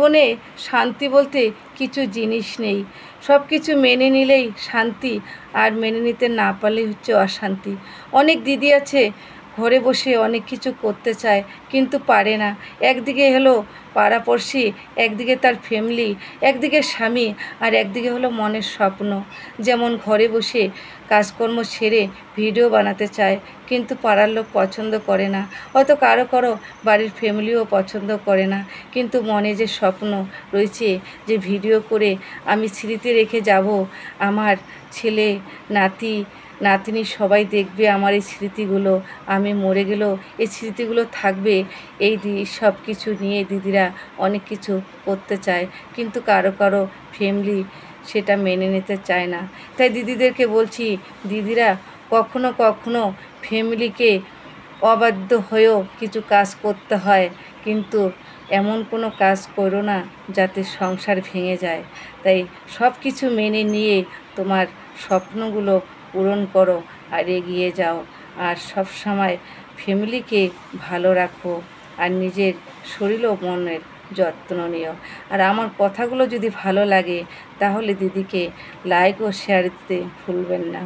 জীবনে শান্তি বলতে কিছু জিনিস নেই, সব কিছু মেনে নিলেই শান্তি, আর মেনে নিতে না পারলেই হচ্ছে অশান্তি। অনেক দিদি আছে ঘরে বসে অনেক কিছু করতে চায় কিন্তু পারে না। একদিকে হলো পাড়াপড়শি, একদিকে তার ফ্যামিলি, একদিকে স্বামী, আর একদিকে হলো মনের স্বপ্ন। যেমন ঘরে বসে কাজকর্ম সেরে ভিডিও বানাতে চায় কিন্তু পাড়ার লোক পছন্দ করে না, হয়তো কারো কারো বাড়ির ফ্যামিলিও পছন্দ করে না, কিন্তু মনে যে স্বপ্ন রয়েছে যে ভিডিও করে আমি স্মৃতি রেখে যাব, আমার ছেলে নাতি নাতনি সবাই দেখবে আমার এই স্মৃতিগুলো, আমি মরে গেলেও এই স্মৃতিগুলো থাকবে। সব কিছু নিয়ে দিদিরা অনেক কিছু করতে চায় কিন্তু কারো কারো ফ্যামিলি সেটা মেনে নিতে চায় না। তাই দিদিদেরকে বলছি, দিদিরা কখনো কখনো ফ্যামিলিকে অবাধ্য হয়েও কিছু কাজ করতে হয়, কিন্তু এমন কোনো কাজ করো না যাতে সংসার ভেঙে যায়। তাই সব কিছু মেনে নিয়ে তোমার স্বপ্নগুলো পূরণ করো আর এগিয়ে যাও, আর সব সময় ফ্যামিলিকে ভালো রাখো, আর নিজের শরীর ও মনের যত্ন নিও। আর আমার কথাগুলো যদি ভালো লাগে তাহলে দিদিকে লাইক ও শেয়ার দিতে ভুলবেন না।